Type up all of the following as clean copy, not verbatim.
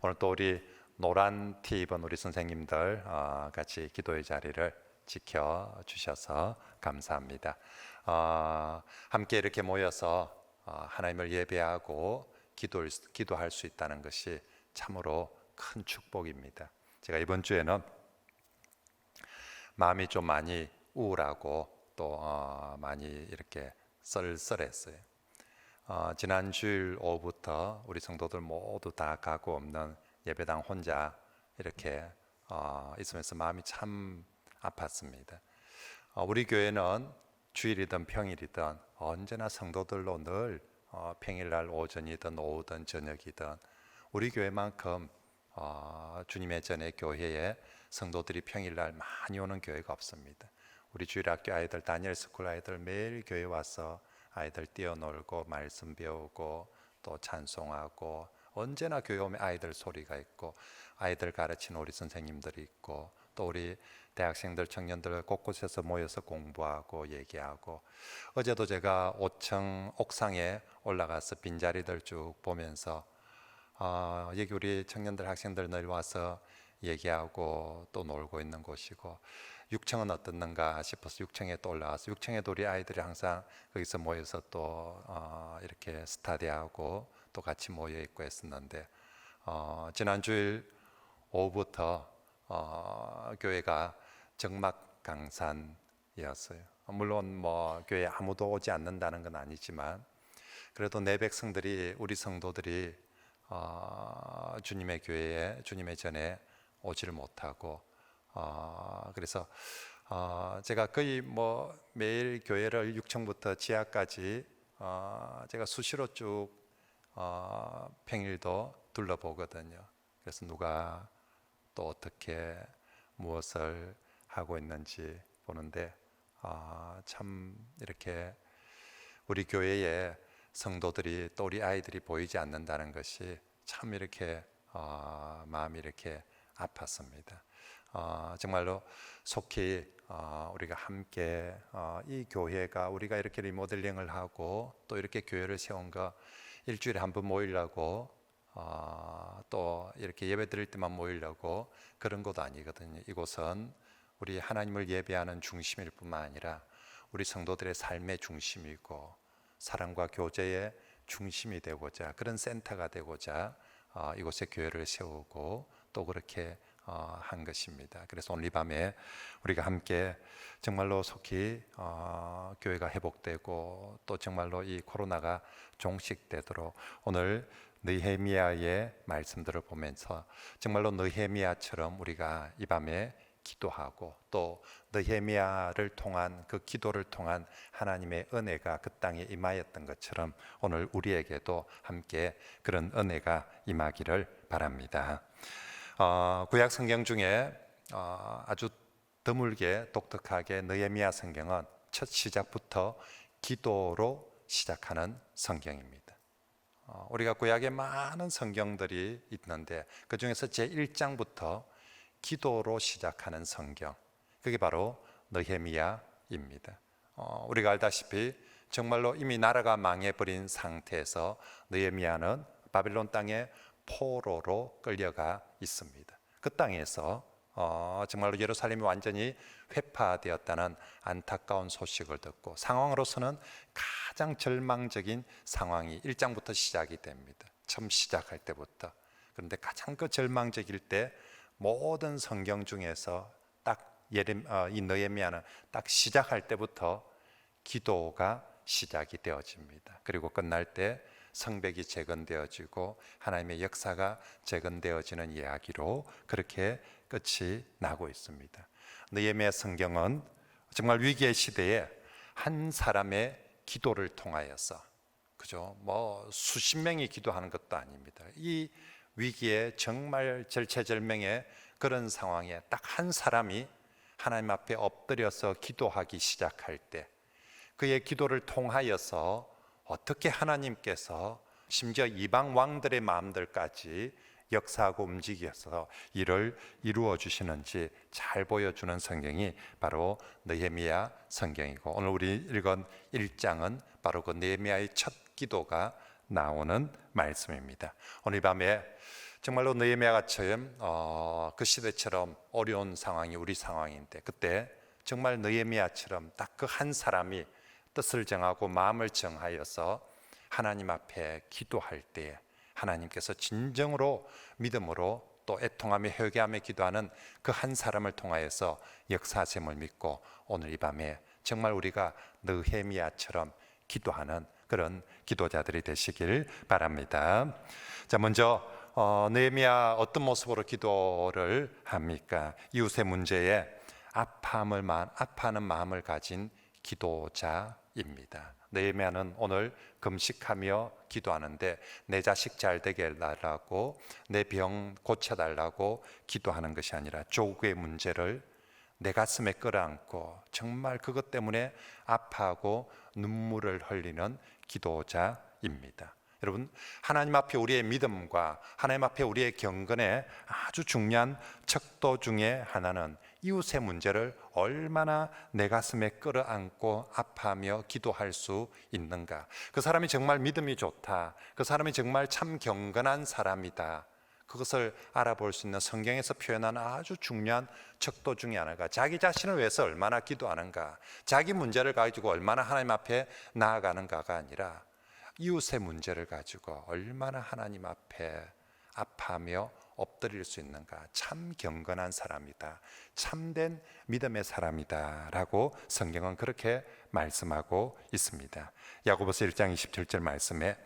오늘 또 우리 노란 티 입은 우리 선생님들 같이 기도의 자리를 지켜주셔서 감사합니다. 함께 이렇게 모여서 하나님을 예배하고 기도할 수 있다는 것이 참으로 큰 축복입니다. 제가 이번 주에는 마음이 좀 많이 우울하고 또 많이 이렇게 썰썰했어요. 지난 주일 오후부터 우리 성도들 모두 다 가고 없는 예배당 혼자 이렇게 있으면서 마음이 참 아팠습니다. 우리 교회는 주일이든 평일이든 언제나 성도들로 늘 평일날 오전이든 오후든 저녁이든 우리 교회만큼 주님의 전에 교회에 성도들이 평일날 많이 오는 교회가 없습니다. 우리 주일학교 아이들, 다니엘스쿨 아이들 매일 교회 와서 아이들 뛰어놀고 말씀 배우고 또 찬송하고, 언제나 교회 오면 아이들 소리가 있고 아이들 가르치는 우리 선생님들이 있고 또 우리 대학생들, 청년들 곳곳에서 모여서 공부하고 얘기하고, 어제도 제가 5층 옥상에 올라가서 빈자리들 쭉 보면서 여기 우리 청년들, 학생들 늘 와서 얘기하고 또 놀고 있는 곳이고, 6층은 어떻는가 싶어서 6층에 또 올라와서 6층에도 우리 아이들이 항상 거기서 모여서 또 이렇게 스타디하고 또 같이 모여 있고 했었는데, 지난 주일 오후부터 교회가 적막강산이었어요. 물론 뭐 교회에 아무도 오지 않는다는 건 아니지만 그래도 내 백성들이, 우리 성도들이 주님의 교회에, 주님의 전에 오지를 못하고, 그래서 제가 거의 뭐 매일 교회를 6층부터 지하까지 제가 수시로 쭉 평일도 둘러보거든요. 그래서 누가 또 어떻게 무엇을 하고 있는지 보는데 참 이렇게 우리 교회에 성도들이 또 우리 아이들이 보이지 않는다는 것이 참 이렇게 마음이 이렇게 아팠습니다. 정말로 속히 우리가 함께 이 교회가, 우리가 이렇게 리모델링을 하고 또 이렇게 교회를 세운 거 일주일에 한 번 모이려고 또 이렇게 예배 드릴 때만 모이려고 그런 것도 아니거든요. 이곳은 우리 하나님을 예배하는 중심일 뿐만 아니라 우리 성도들의 삶의 중심이고 사랑과 교제의 중심이 되고자, 그런 센터가 되고자 이곳에 교회를 세우고 또 그렇게 한 것입니다. 그래서 오늘 이 밤에 우리가 함께 정말로 속히 교회가 회복되고 또 정말로 이 코로나가 종식되도록 오늘 느헤미야의 말씀들을 보면서 정말로 느헤미야처럼 우리가 이 밤에 기도하고 또 느헤미야를 통한, 그 기도를 통한 하나님의 은혜가 그 땅에 임하였던 것처럼 오늘 우리에게도 함께 그런 은혜가 임하기를 바랍니다. 구약 성경 중에 아주 드물게 독특하게 느헤미야 성경은 첫 시작부터 기도로 시작하는 성경입니다. 우리가 구약에 많은 성경들이 있는데 그 중에서 제1장부터 기도로 시작하는 성경, 그게 바로 느헤미야입니다. 우리가 알다시피 정말로 이미 나라가 망해버린 상태에서 느헤미야는 바빌론 땅에 포로로 끌려가 있습니다. 그 땅에서 정말로 예루살렘이 완전히 회파되었다는 안타까운 소식을 듣고 상황으로서는 가장 절망적인 상황이 1장부터 시작이 됩니다. 처음 시작할 때부터. 그런데 가장 그 절망적일 때 모든 성경 중에서 딱 이 느헤미야는 딱 시작할 때부터 기도가 시작이 되어집니다. 그리고 끝날 때 성벽이 재건되어지고 하나님의 역사가 재건되어지는 이야기로 그렇게 끝이 나고 있습니다. 느헤미야 성경은 정말 위기의 시대에 한 사람의 기도를 통하여서, 그죠? 뭐 수십 명이 기도하는 것도 아닙니다. 이 위기에 정말 절체절명의 그런 상황에 딱 한 사람이 하나님 앞에 엎드려서 기도하기 시작할 때 그의 기도를 통하여서 어떻게 하나님께서 심지어 이방 왕들의 마음들까지 역사하고 움직여서 이를 이루어 주시는지 잘 보여주는 성경이 바로 느헤미야 성경이고, 오늘 우리 읽은 1장은 바로 그 느헤미야의 첫 기도가 나오는 말씀입니다. 오늘 밤에 정말로 느헤미야가처럼 그 시대처럼 어려운 상황이 우리 상황인데, 그때 정말 느헤미야처럼 딱 그 한 사람이 뜻을 정하고 마음을 정하여서 하나님 앞에 기도할 때에 하나님께서 진정으로 믿음으로 또 애통하며 회개하며 기도하는 그 한 사람을 통하여서 역사하심을 믿고, 오늘 이 밤에 정말 우리가 느헤미야처럼 기도하는 그런 기도자들이 되시길 바랍니다. 자, 먼저 느헤미야 어떤 모습으로 기도를 합니까? 이웃의 문제에 아파하는 마음을 가진 기도자입니다. 느헤미야는 오늘 금식하며 기도하는데 내 자식 잘 되게 해달라고, 내 병 고쳐달라고 기도하는 것이 아니라 조국의 문제를 내 가슴에 끌어안고 정말 그것 때문에 아파하고 눈물을 흘리는 기도자입니다. 여러분, 하나님 앞에 우리의 믿음과 하나님 앞에 우리의 경건의 아주 중요한 척도 중에 하나는 이웃의 문제를 얼마나 내 가슴에 끌어안고 아파하며 기도할 수 있는가. 그 사람이 정말 믿음이 좋다, 그 사람이 정말 참 경건한 사람이다, 그것을 알아볼 수 있는 성경에서 표현한 아주 중요한 척도 중에 하나가 자기 자신을 위해서 얼마나 기도하는가, 자기 문제를 가지고 얼마나 하나님 앞에 나아가는가가 아니라 이웃의 문제를 가지고 얼마나 하나님 앞에 아파하며 엎드릴 수 있는가. 참 경건한 사람이다, 참된 믿음의 사람이다 라고 성경은 그렇게 말씀하고 있습니다. 야고보서 1장 27절 말씀에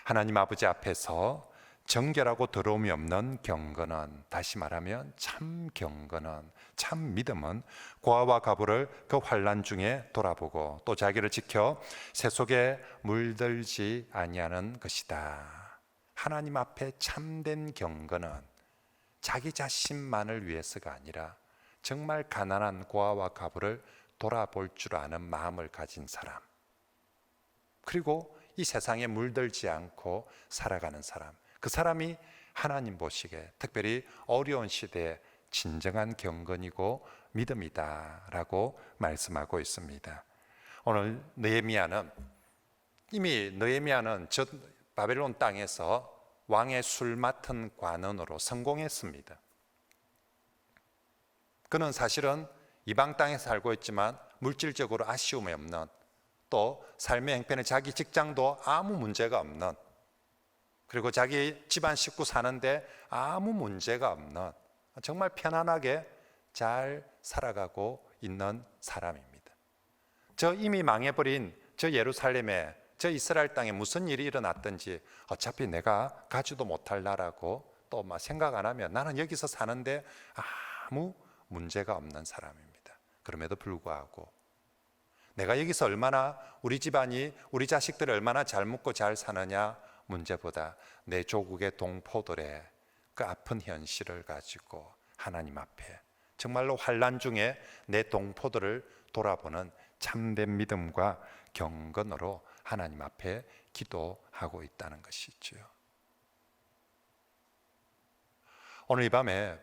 하나님 아버지 앞에서 정결하고 더러움이 없는 경건은, 다시 말하면 참 경건은, 참 믿음은 고아와 가부를 그 환난 중에 돌아보고 또 자기를 지켜 새 속에 물들지 아니하는 것이다. 하나님 앞에 참된 경건은 자기 자신만을 위해서가 아니라 정말 가난한 고아와 가부를 돌아볼 줄 아는 마음을 가진 사람, 그리고 이 세상에 물들지 않고 살아가는 사람, 그 사람이 하나님 보시기에 특별히 어려운 시대에 진정한 경건이고 믿음이다 라고 말씀하고 있습니다. 오늘 느헤미야는 저 바벨론 땅에서 왕의 술 맡은 관원으로 성공했습니다. 그는 사실은 이방 땅에 살고 있지만 물질적으로 아쉬움이 없는, 또 삶의 형편에 자기 직장도 아무 문제가 없는, 그리고 자기 집안 식구 사는데 아무 문제가 없는, 정말 편안하게 잘 살아가고 있는 사람입니다. 저 이미 망해버린 저 예루살렘에, 저 이스라엘 땅에 무슨 일이 일어났든지 어차피 내가 가지도 못할 나라고 또 막 생각 안 하면 나는 여기서 사는데 아무 문제가 없는 사람입니다. 그럼에도 불구하고 내가 여기서 얼마나 우리 집안이, 우리 자식들이 얼마나 잘 먹고 잘 사느냐 문제보다 내 조국의 동포들의 그 아픈 현실을 가지고 하나님 앞에 정말로 환난 중에 내 동포들을 돌아보는 참된 믿음과 경건으로 하나님 앞에 기도하고 있다는 것이죠. 오늘 이 밤에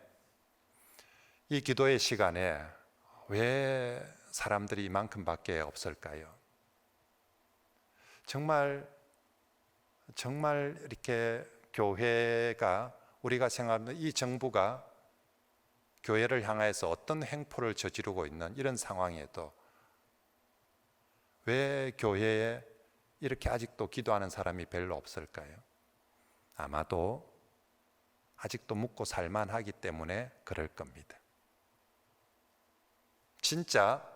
이 기도의 시간에 왜 사람들이 이만큼밖에 없을까요? 정말 이렇게 교회가, 우리가 생각하는 이 정부가 교회를 향해서 어떤 행포를 저지르고 있는 이런 상황에도 왜 교회에 이렇게 아직도 기도하는 사람이 별로 없을까요? 아마도 아직도 묵고 살만하기 때문에 그럴 겁니다. 진짜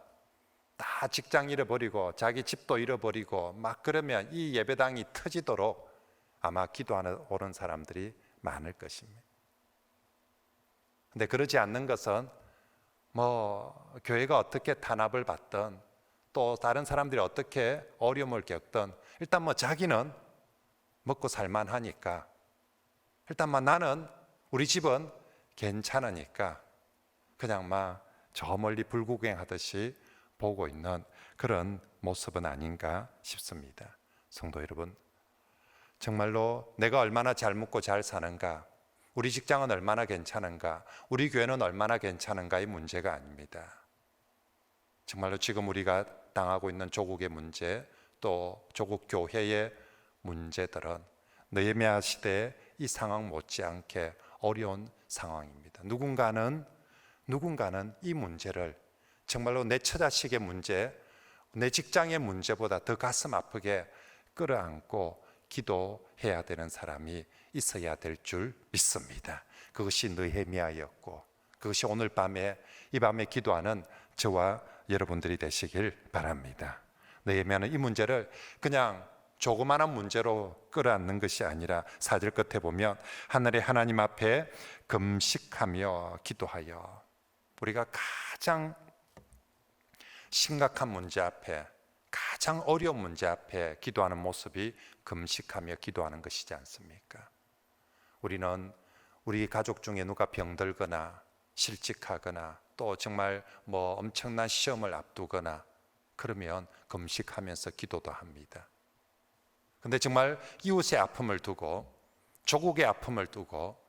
다 직장 잃어버리고 자기 집도 잃어버리고 막 그러면 이 예배당이 터지도록 아마 기도하는 오는 사람들이 많을 것입니다. 근데 그러지 않는 것은 뭐 교회가 어떻게 탄압을 받든 또 다른 사람들이 어떻게 어려움을 겪든 일단 뭐 자기는 먹고 살만하니까, 일단 뭐 나는, 우리 집은 괜찮으니까 그냥 막 저 멀리 불구경하듯이 보고 있는 그런 모습은 아닌가 싶습니다. 성도 여러분, 정말로 내가 얼마나 잘 먹고 잘 사는가, 우리 직장은 얼마나 괜찮은가, 우리 교회는 얼마나 괜찮은가의 문제가 아닙니다. 정말로 지금 우리가 당하고 있는 조국의 문제, 또 조국 교회의 문제들은 느헤미야 시대의 이 상황 못지않게 어려운 상황입니다. 누군가는 이 문제를 정말로 내 처자식의 문제, 내 직장의 문제보다 더 가슴 아프게 끌어안고 기도해야 되는 사람이 있어야 될 줄 믿습니다. 그것이 느헤미야였고, 그것이 오늘 밤에 이 밤에 기도하는 저와 여러분들이 되시길 바랍니다. 느헤미야는 이 문제를 그냥 조그마한 문제로 끌어안는 것이 아니라 4절 끝에 보면 하늘의 하나님 앞에 금식하며 기도하여, 우리가 가장 심각한 문제 앞에, 가장 어려운 문제 앞에 기도하는 모습이 금식하며 기도하는 것이지 않습니까? 우리는 우리 가족 중에 누가 병들거나 실직하거나 또 정말 엄청난 시험을 앞두거나 그러면 금식하면서 기도도 합니다. 근데 정말 이웃의 아픔을 두고, 조국의 아픔을 두고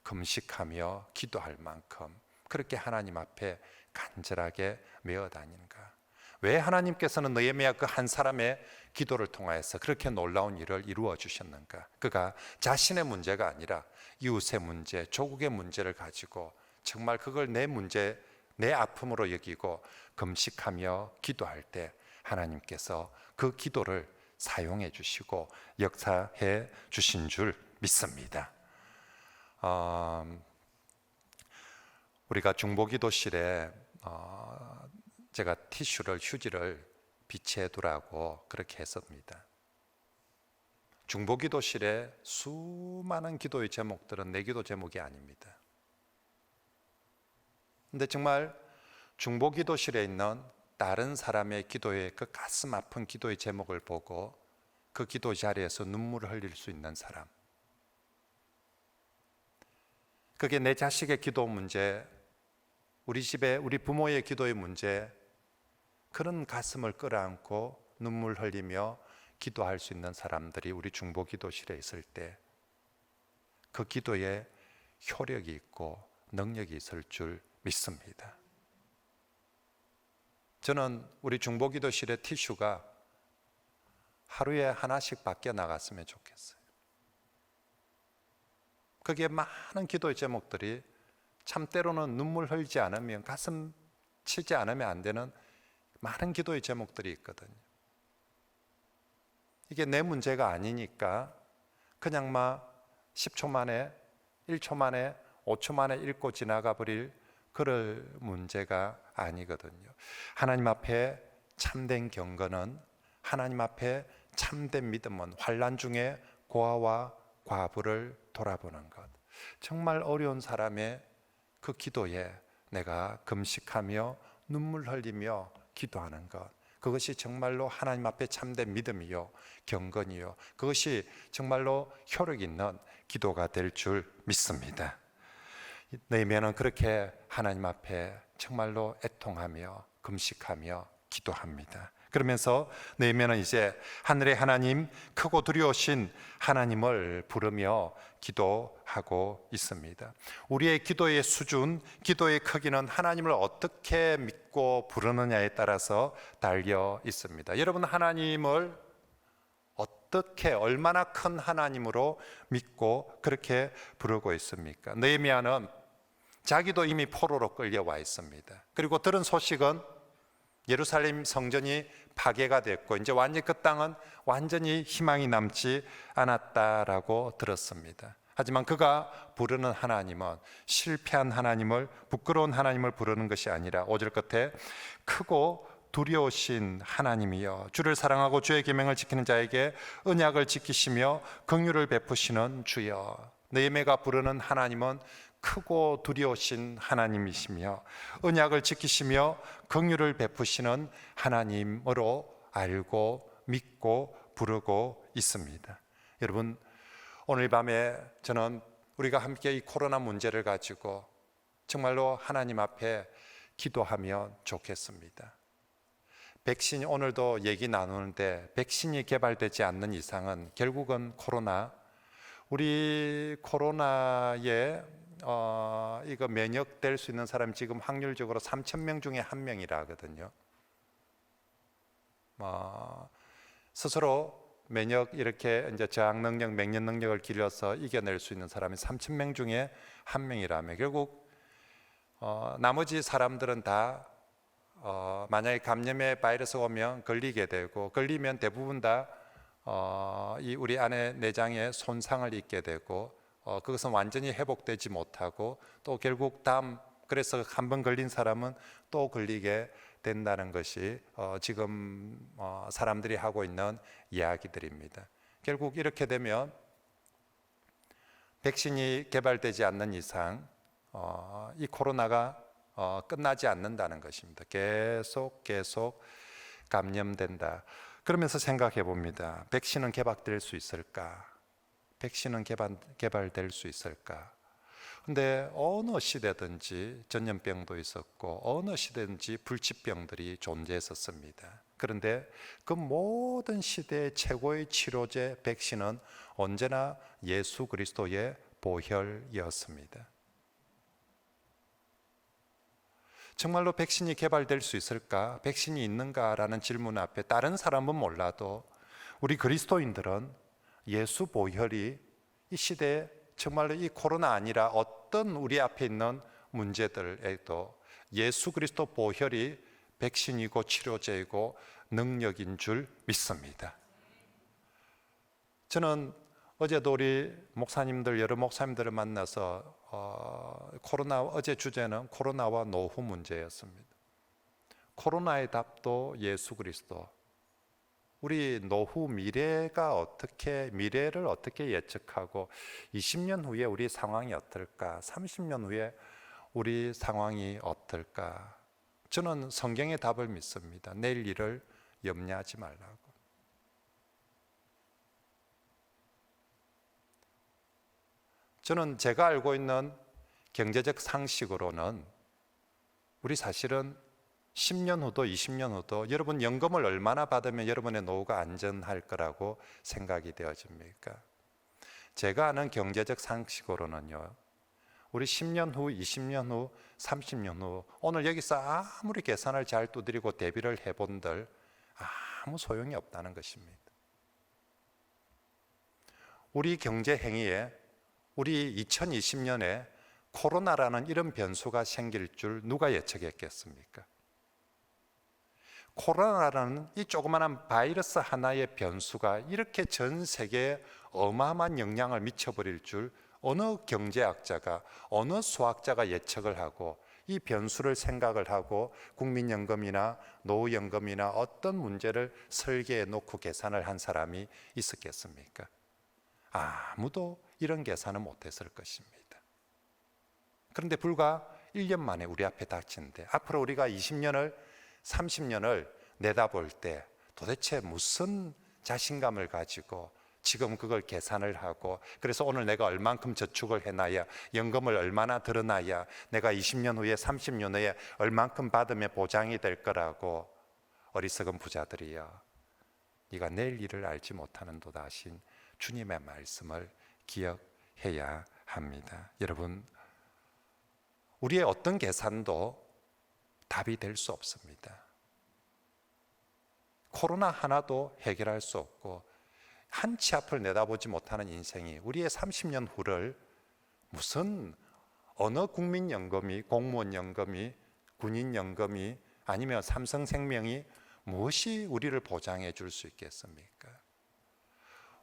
금식하며 기도할 만큼 그렇게 하나님 앞에 간절하게 메어 다니는가? 왜 하나님께서는 느헤미야 그 한 사람의 기도를 통하여서 그렇게 놀라운 일을 이루어 주셨는가? 그가 자신의 문제가 아니라 이웃의 문제, 조국의 문제를 가지고 정말 그걸 내 문제, 내 아픔으로 여기고 금식하며 기도할 때 하나님께서 그 기도를 사용해 주시고 역사해 주신 줄 믿습니다. 우리가 중보기도실에 제가 티슈를, 휴지를 비치해 두라고 그렇게 했습니다. 중보기도실에 수많은 기도의 제목들은 내 기도 제목이 아닙니다. 근데 정말 중보기도실에 있는 다른 사람의 기도의 그 가슴 아픈 기도의 제목을 보고 그 기도 자리에서 눈물을 흘릴 수 있는 사람, 그게 내 자식의 기도 문제, 우리 집에 우리 부모의 기도의 문제, 그런 가슴을 끌어안고 눈물 흘리며 기도할 수 있는 사람들이 우리 중보기도실에 있을 때 그 기도에 효력이 있고 능력이 있을 줄 믿습니다. 저는 우리 중보기도실의 티슈가 하루에 하나씩 바뀌어 나갔으면 좋겠어요. 거기에 많은 기도의 제목들이 참 때로는 눈물 흘리지 않으면, 가슴 치지 않으면 안 되는 많은 기도의 제목들이 있거든요. 이게 내 문제가 아니니까 그냥 10초 만에, 1초 만에, 5초 만에 읽고 지나가 버릴 그럴 문제가 아니거든요. 하나님 앞에 참된 경건은, 하나님 앞에 참된 믿음은 환난 중에 고아와 과부를 돌아보는 것, 정말 어려운 사람의 그 기도에 내가 금식하며 눈물 흘리며 기도하는 것, 그것이 정말로 하나님 앞에 참된 믿음이요 경건이요, 그것이 정말로 효력 있는 기도가 될 줄 믿습니다. 느헤미야는 그렇게 하나님 앞에 정말로 애통하며 금식하며 기도합니다. 그러면서 느헤미야는 이제 하늘의 하나님, 크고 두려우신 하나님을 부르며 기도하고 있습니다. 우리의 기도의 수준, 기도의 크기는 하나님을 어떻게 믿고 부르느냐에 따라서 달려 있습니다. 여러분, 하나님을 어떻게, 얼마나 큰 하나님으로 믿고 그렇게 부르고 있습니까? 느헤미야는 자기도 이미 포로로 끌려와 있습니다. 그리고 들은 소식은 예루살렘 성전이 파괴가 됐고 이제 완전히 그 땅은 완전히 희망이 남지 않았다라고 들었습니다. 하지만 그가 부르는 하나님은 실패한 하나님을, 부끄러운 하나님을 부르는 것이 아니라 5절 끝에 크고 두려우신 하나님이여, 주를 사랑하고 주의 계명을 지키는 자에게 언약을 지키시며 긍휼을 베푸시는 주여. 느헤미야가 부르는 하나님은 크고 두려우신 하나님이시며 언약을 지키시며 긍휼을 베푸시는 하나님으로 알고 믿고 부르고 있습니다. 여러분, 오늘 밤에 저는 우리가 함께 이 코로나 문제를 가지고 정말로 하나님 앞에 기도하면 좋겠습니다. 백신이, 오늘도 얘기 나누는데 백신이 개발되지 않는 이상은 결국은 우리 코로나에 이거 면역될 수 있는 사람이 지금 확률적으로 3,000명 중에 1명이라 하거든요. 스스로 면역 이렇게 이제 저항 능력,免疫 능력을 길러서 이겨낼 수 있는 사람이 3,000명 중에 한 명이라면 결국 나머지 사람들은 다 만약에 감염의 바이러스가 오면 걸리게 되고 걸리면 대부분 다 이 우리 안에 내장에 손상을 입게 되고 그것은 완전히 회복되지 못하고 또 결국 그래서 한 번 걸린 사람은 또 걸리게 된다는 것이 지금 사람들이 하고 있는 이야기들입니다. 결국 이렇게 되면 백신이 개발되지 않는 이상 이 코로나가 끝나지 않는다는 것입니다. 계속 감염된다. 그러면서 생각해 봅니다. 백신은 개발될 수 있을까? 백신은 개발될 수 있을까? 근데 어느 시대든지 전염병도 있었고 어느 시대든지 불치병들이 존재했었습니다. 그런데 그 모든 시대의 최고의 치료제 백신은 언제나 예수 그리스도의 보혈이었습니다. 정말로 백신이 개발될 수 있을까? 백신이 있는가라는 질문 앞에 다른 사람은 몰라도 우리 그리스도인들은 예수 보혈이 이 시대에 정말로 이 코로나 아니라 어떤 우리 앞에 있는 문제들에도 예수 그리스도 보혈이 백신이고 치료제이고 능력인 줄 믿습니다. 저는 어제도 우리 목사님들 여러 목사님들을 만나서 어제 주제는 코로나와 노후 문제였습니다. 코로나의 답도 예수 그리스도. 우리 노후 미래를 어떻게 예측하고 20년 후에 우리 상황이 어떨까? 30년 후에 우리 상황이 어떨까? 저는 성경의 답을 믿습니다. 내일 일을 염려하지 말라고. 저는 제가 알고 있는 경제적 상식으로는 우리 사실은 10년 후도 20년 후도 여러분 연금을 얼마나 받으면 여러분의 노후가 안전할 거라고 생각이 되어집니까? 제가 아는 경제적 상식으로는요, 우리 10년 후, 20년 후, 30년 후 오늘 여기서 아무리 계산을 잘 두드리고 대비를 해본들 아무 소용이 없다는 것입니다. 우리 경제 행위에 우리 2020년에 코로나라는 이런 변수가 생길 줄 누가 예측했겠습니까? 코로나라는 이 조그마한 바이러스 하나의 변수가 이렇게 전 세계에 어마어마한 영향을 미쳐버릴 줄 어느 경제학자가 어느 수학자가 예측을 하고 이 변수를 생각을 하고 국민연금이나 노후연금이나 어떤 문제를 설계해 놓고 계산을 한 사람이 있었겠습니까? 아무도 이런 계산은 못했을 것입니다. 그런데 불과 1년 만에 우리 앞에 닥치는데 앞으로 우리가 20년을 30년을 내다볼 때 도대체 무슨 자신감을 가지고 지금 그걸 계산을 하고 그래서 오늘 내가 얼만큼 저축을 해놔야 연금을 얼마나 들어놔야 내가 20년 후에 30년 후에 얼만큼 받으면 보장이 될 거라고 어리석은 부자들이여 네가 내일 일을 알지 못하는도다 하신 주님의 말씀을 기억해야 합니다. 여러분, 우리의 어떤 계산도 답이 될 수 없습니다. 코로나 하나도 해결할 수 없고 한 치 앞을 내다보지 못하는 인생이 우리의 30년 후를 무슨 어느 국민연금이 공무원연금이 군인연금이 아니면 삼성생명이 무엇이 우리를 보장해 줄 수 있겠습니까?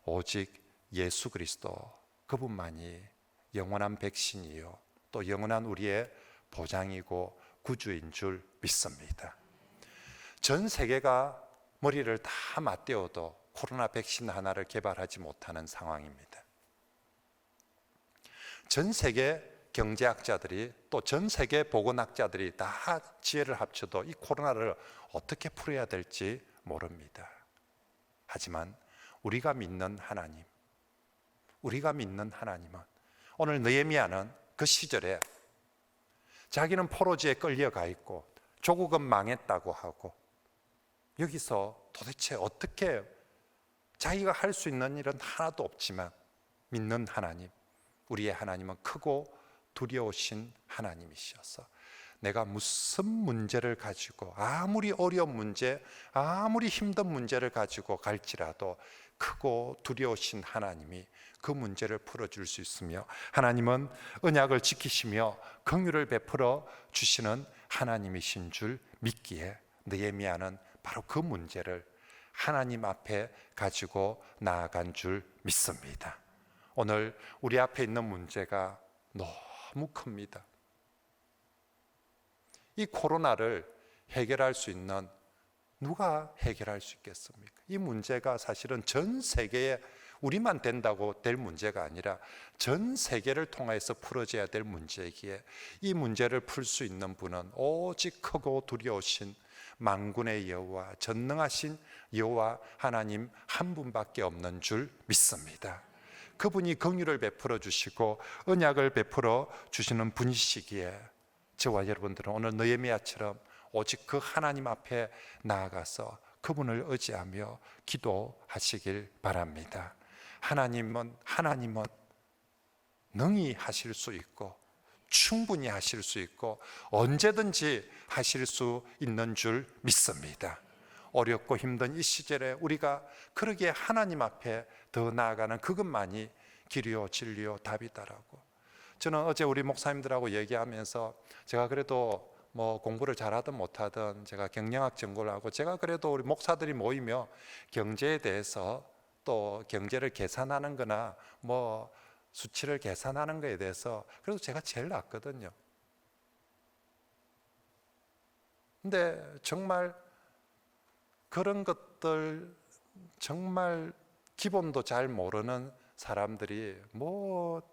오직 예수 그리스도 그분만이 영원한 백신이요 또 영원한 우리의 보장이고 구주인 줄 믿습니다. 전 세계가 머리를 다 맞대어도 코로나 백신 하나를 개발하지 못하는 상황입니다. 전 세계 경제학자들이 또 전 세계 보건학자들이 다 지혜를 합쳐도 이 코로나를 어떻게 풀어야 될지 모릅니다. 하지만 우리가 믿는 하나님, 우리가 믿는 하나님은 오늘 느헤미야는 그 시절에 자기는 포로지에 끌려가 있고 조국은 망했다고 하고 여기서 도대체 어떻게 자기가 할 수 있는 일은 하나도 없지만 믿는 하나님, 우리의 하나님은 크고 두려우신 하나님이셔서 내가 무슨 문제를 가지고 아무리 어려운 문제, 아무리 힘든 문제를 가지고 갈지라도 크고 두려우신 하나님이 그 문제를 풀어줄 수 있으며, 하나님은 언약을 지키시며 긍휼을 베풀어 주시는 하나님이신 줄 믿기에 느헤미야는 바로 그 문제를 하나님 앞에 가지고 나아간 줄 믿습니다. 오늘 우리 앞에 있는 문제가 너무 큽니다. 이 코로나를 해결할 수 있는 누가 해결할 수 있겠습니까? 이 문제가 사실은 전 세계에 우리만 된다고 될 문제가 아니라 전 세계를 통해서 풀어져야 될 문제이기에 이 문제를 풀 수 있는 분은 오직 크고 두려우신 만군의 여호와, 전능하신 여호와 하나님 한 분밖에 없는 줄 믿습니다. 그분이 긍휼을 베풀어 주시고 언약을 베풀어 주시는 분이시기에 저와 여러분들은 오늘 느헤미야처럼 오직 그 하나님 앞에 나아가서 그분을 의지하며 기도하시길 바랍니다. 하나님은 능히 하실 수 있고 충분히 하실 수 있고 언제든지 하실 수 있는 줄 믿습니다. 어렵고 힘든 이 시절에 우리가 그러기에 하나님 앞에 더 나아가는 그것만이 길이요 진리요 답이다라고. 저는 어제 우리 목사님들하고 얘기하면서 제가 그래도 뭐 공부를 잘하든 못하든 제가 경영학 전공을 하고 제가 그래도 우리 목사들이 모이며 경제에 대해서 또 경제를 계산하는 거나 뭐 수치를 계산하는 거에 대해서 그래도 제가 제일 낫거든요. 근데 정말 그런 것들 정말 기본도 잘 모르는 사람들이 뭐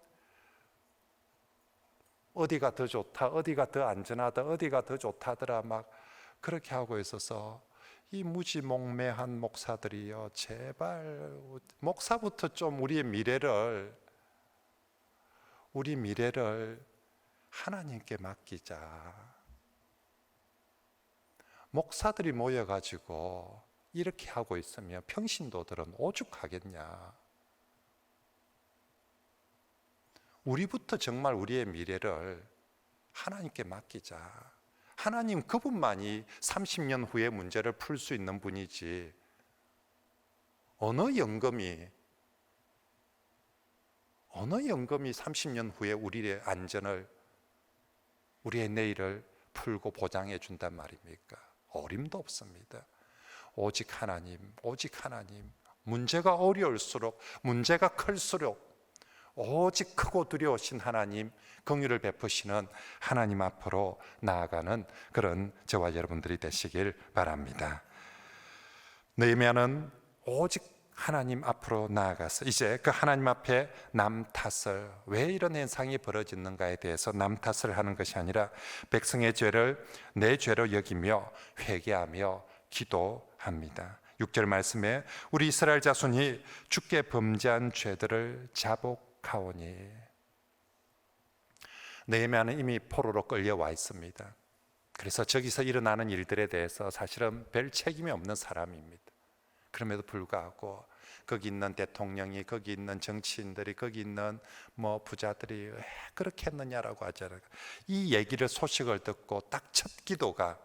어디가 더 좋다, 어디가 더 안전하다, 어디가 더 좋다더라 막 그렇게 하고 있어서 이 무지몽매한 목사들이요, 제발 목사부터 좀 우리 미래를 하나님께 맡기자. 목사들이 모여가지고 이렇게 하고 있으면 평신도들은 오죽하겠냐. 우리부터 정말 우리의 미래를 하나님께 맡기자. 하나님 그분만이 30년 후에 문제를 풀 수 있는 분이지 어느 연금이 30년 후에 우리의 안전을, 우리의 내일을 풀고 보장해 준단 말입니까? 어림도 없습니다. 오직 하나님. 문제가 어려울수록, 문제가 클수록 오직 크고 두려우신 하나님, 긍휼을 베푸시는 하나님 앞으로 나아가는 그런 저와 여러분들이 되시길 바랍니다. 느헤미야는 오직 하나님 앞으로 나아가서 이제 그 하나님 앞에 남 탓을, 왜 이런 현상이 벌어지는가에 대해서 남 탓을 하는 것이 아니라 백성의 죄를 내 죄로 여기며 회개하며 기도합니다. 6절 말씀에 우리 이스라엘 자손이 주께 범죄한 죄들을 자복하오니. 느헤미야는 이미 포로로 끌려와 있습니다. 그래서 저기서 일어나는 일들에 대해서 사실은 별 책임이 없는 사람입니다. 그럼에도 불구하고 거기 있는 대통령이, 거기 있는 정치인들이, 거기 있는 뭐 부자들이 왜 그렇게 했느냐라고 하잖아요. 이 얘기를, 소식을 듣고 딱 첫 기도가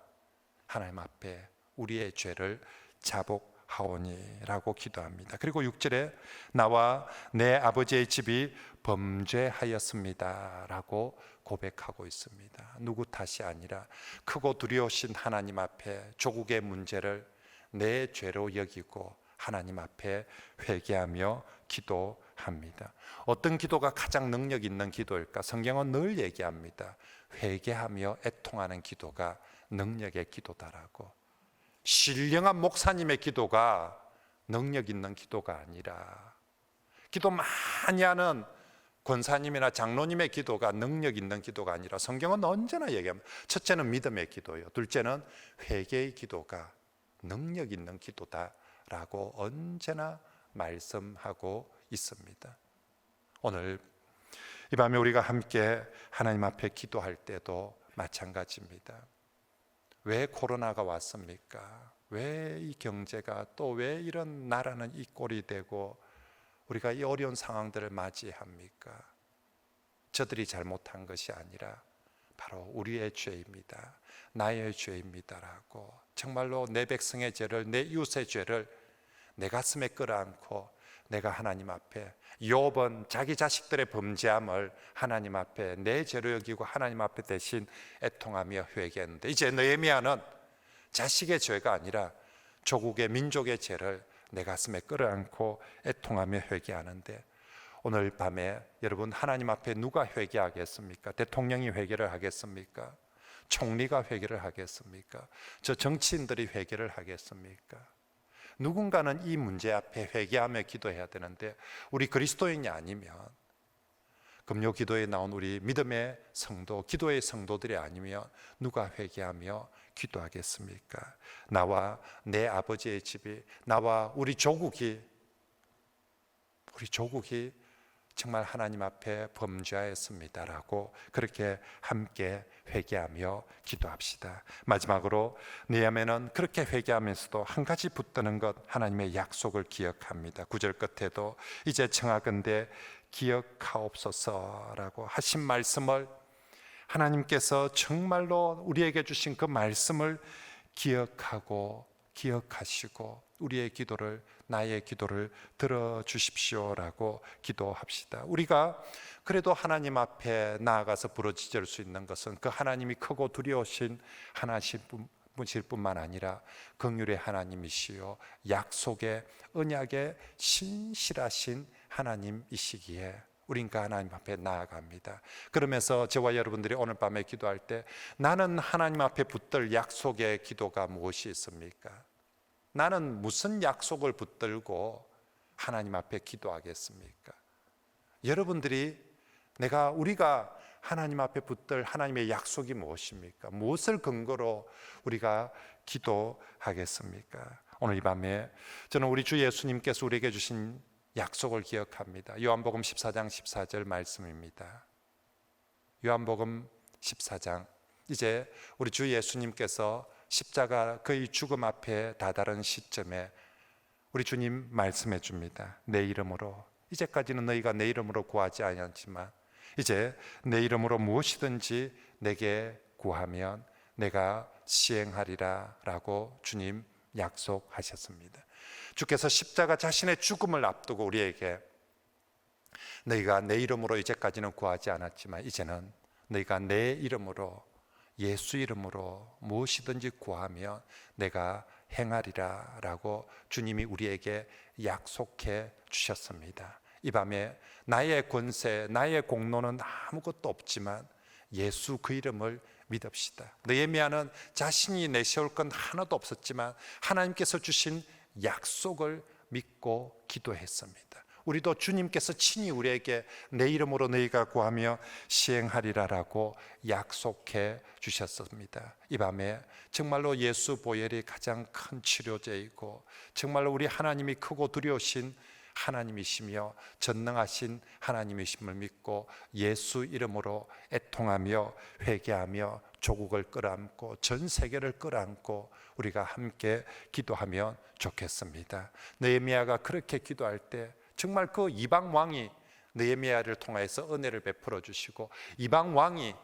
하나님 앞에 우리의 죄를 자복하오니라고 기도합니다. 그리고 6절에 나와 내 아버지의 집이 범죄하였습니다라고 고백하고 있습니다. 누구 탓이 아니라 크고 두려우신 하나님 앞에 조국의 문제를 내 죄로 여기고 하나님 앞에 회개하며 기도합니다. 어떤 기도가 가장 능력 있는 기도일까? 성경은 늘 얘기합니다. 회개하며 애통하는 기도가 능력의 기도다라고. 신령한 목사님의 기도가 능력 있는 기도가 아니라, 기도 많이 하는 권사님이나 장로님의 기도가 능력 있는 기도가 아니라, 성경은 언제나 얘기합니다. 첫째는 믿음의 기도요, 둘째는 회개의 기도가 능력 있는 기도다라고 언제나 말씀하고 있습니다. 오늘 이 밤에 우리가 함께 하나님 앞에 기도할 때도 마찬가지입니다. 왜 코로나가 왔습니까? 왜 이 경제가, 또 왜 이런 나라는 이 꼴이 되고 우리가 이 어려운 상황들을 맞이합니까? 저들이 잘못한 것이 아니라 바로 우리의 죄입니다. 나의 죄입니다라고 정말로 내 백성의 죄를, 내 이웃의 죄를 내 가슴에 끌어안고 내가 하나님 앞에, 욥은 자기 자식들의 범죄함을 하나님 앞에 내 죄로 여기고 하나님 앞에 대신 애통하며 회개했는데, 이제 느헤미야는 자식의 죄가 아니라 조국의 민족의 죄를 내 가슴에 끌어안고 애통하며 회개하는데, 오늘 밤에 여러분, 하나님 앞에 누가 회개하겠습니까? 대통령이 회개를 하겠습니까? 총리가 회개를 하겠습니까? 저 정치인들이 회개를 하겠습니까? 누군가는 이 문제 앞에 회개하며 기도해야 되는데, 우리 그리스도인이 아니면, 금요 기도에 나온 우리 믿음의 성도, 기도의 성도들이 아니면 누가 회개하며 기도하겠습니까? 나와 내 아버지의 집이, 나와 우리 조국이 정말 하나님 앞에 범죄하였습니다라고 그렇게 함께 회개하며 기도합시다. 마지막으로 느헤미야는 그렇게 회개하면서도 한 가지 붙드는 것, 하나님의 약속을 기억합니다. 9절 끝에도 이제 청하건대 기억하옵소서라고 하신 말씀을, 하나님께서 정말로 우리에게 주신 그 말씀을 기억하시고 우리의 기도를, 나의 기도를 들어주십시오라고 기도합시다. 우리가 그래도 하나님 앞에 나아가서 부르짖을 수 있는 것은 그 하나님이 크고 두려우신 하나님이실 뿐만 아니라 긍휼의 하나님이시요 약속의 언약의 신실하신 하나님이시기에 우린 그 하나님 앞에 나아갑니다. 그러면서 저와 여러분들이 오늘 밤에 기도할 때, 나는 하나님 앞에 붙들 약속의 기도가 무엇이 있습니까? 나는 무슨 약속을 붙들고 하나님 앞에 기도하겠습니까? 여러분들이, 우리가 하나님 앞에 붙들 하나님의 약속이 무엇입니까? 무엇을 근거로 우리가 기도하겠습니까? 오늘 이 밤에 저는 우리 주 예수님께서 우리에게 주신 약속을 기억합니다. 요한복음 14장 14절 말씀입니다. 요한복음 14장, 이제 우리 주 예수님께서 십자가 그의 죽음 앞에 다다른 시점에 우리 주님 말씀해 줍니다. 내 이름으로, 이제까지는 너희가 내 이름으로 구하지 않았지만 이제 내 이름으로 무엇이든지 내게 구하면 내가 시행하리라 라고 주님 약속하셨습니다. 주께서 십자가 자신의 죽음을 앞두고 우리에게, 너희가 내 이름으로 이제까지는 구하지 않았지만 이제는 너희가 내 이름으로, 예수 이름으로 무엇이든지 구하면 내가 행하리라 라고 주님이 우리에게 약속해 주셨습니다. 이 밤에 나의 권세, 나의 공로는 아무것도 없지만 예수 그 이름을 믿읍시다. 느헤미야는 자신이 내세울 건 하나도 없었지만 하나님께서 주신 약속을 믿고 기도했습니다. 우리도 주님께서 친히 우리에게 내 이름으로 너희가 구하며 시행하리라라고 약속해 주셨습니다. 이 밤에 정말로 예수 보혈이 가장 큰 치료제이고 정말로 우리 하나님이 크고 두려우신 하나님이시며 전능하신 하나님이심을 믿고 예수 이름으로 애통하며 회개하며 조국을 끌어안고 전 세계를 끌어안고 우리가 함께 기도하면 좋겠습니다. 느헤미야가 그렇게 기도할 때 정말 그 이방 왕이 느헤미야를 통해서 은혜를 베풀어 주시고, 이방 왕이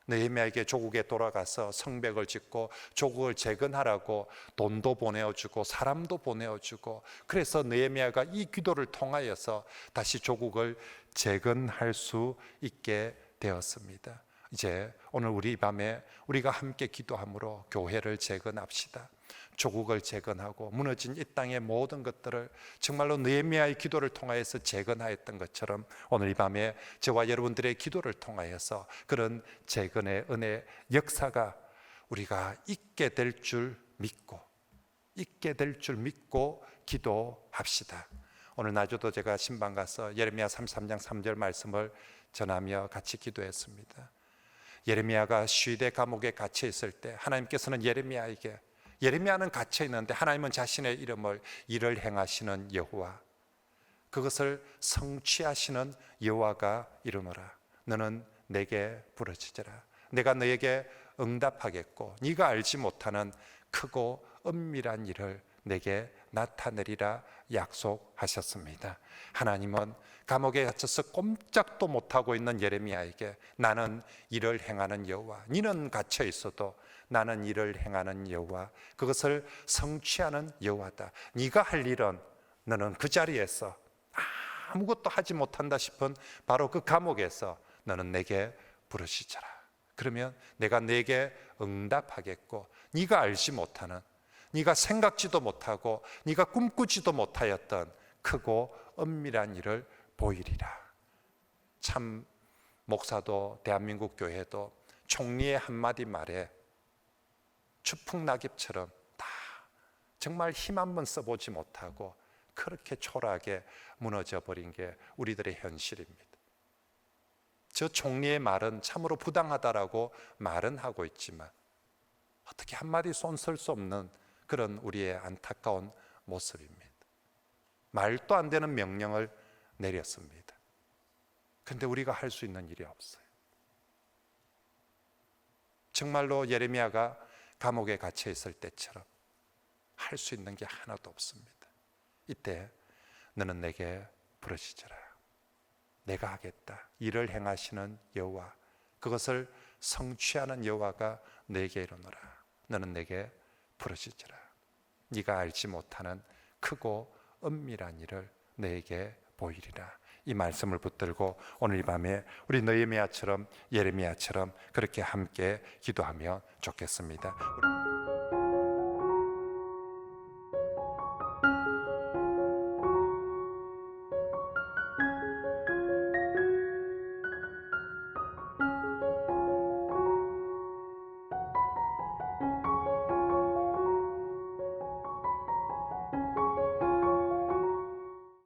느헤미야에게 조국에 돌아가서 성벽을 짓고 조국을 재건하라고 돈도 보내어주고 사람도 보내어주고, 그래서 느헤미야가 이 기도를 통하여서 다시 조국을 재건할 수 있게 되었습니다. 이제 오늘 우리 밤에 우리가 함께 기도함으로 교회를 재건합시다. 조국을 재건하고 무너진 이 땅의 모든 것들을 정말로 느헤미야의 기도를 통하여서 재건하였던 것처럼 오늘 이 밤에 저와 여러분들의 기도를 통하여서 그런 재건의 은혜 역사가 우리가 있게 될 줄 믿고 기도합시다. 오늘 낮에도 제가 신방 가서 예레미야 33장 3절 말씀을 전하며 같이 기도했습니다. 예레미야가 슈대 감옥에 갇혀 있을 때 하나님께서는 예레미야는 갇혀 있는데 하나님은 자신의 일을 행하시는 여호와, 그것을 성취하시는 여호와가 이르노라. 너는 내게 부르짖으라. 내가 너에게 응답하겠고 네가 알지 못하는 크고 은밀한 일을 내게 나타내리라 약속하셨습니다. 하나님은 감옥에 갇혀서 꼼짝도 못하고 있는 예레미야에게 나는 일을 행하는 여호와, 너는 갇혀 있어도 나는 일을 행하는 여호와, 그것을 성취하는 여호와다. 네가 할 일은 너는 그 자리에서 아무것도 하지 못한다 싶은 바로 그 감옥에서 너는 내게 부르짖어라. 그러면 내가 내게 응답하겠고, 네가 알지 못하는, 네가 생각지도 못하고 네가 꿈꾸지도 못하였던 크고 엄밀한 일을 보이리라. 참 목사도 대한민국 교회도 총리의 한마디 말에 추풍낙엽처럼 다 정말 힘 한번 써보지 못하고 그렇게 초라하게 무너져 버린 게 우리들의 현실입니다. 저 총리의 말은 참으로 부당하다라고 말은 하고 있지만 어떻게 한마디 손쓸 수 없는 그런 우리의 안타까운 모습입니다. 말도 안 되는 명령을 내렸습니다. 그런데 우리가 할 수 있는 일이 없어요. 정말로 예레미야가 감옥에 갇혀 있을 때처럼 할 수 있는 게 하나도 없습니다. 이때 너는 내게 부르짖어라. 내가 하겠다. 일을 행하시는 여호와, 그것을 성취하는 여호와가 내게 이르노라. 너는 내게 부르짖어라. 네가 알지 못하는 크고 은밀한 일을 내게 보이리라. 이 말씀을 붙들고 오늘 이 밤에 우리 느헤미야처럼 예레미야처럼 그렇게 함께 기도하면 좋겠습니다.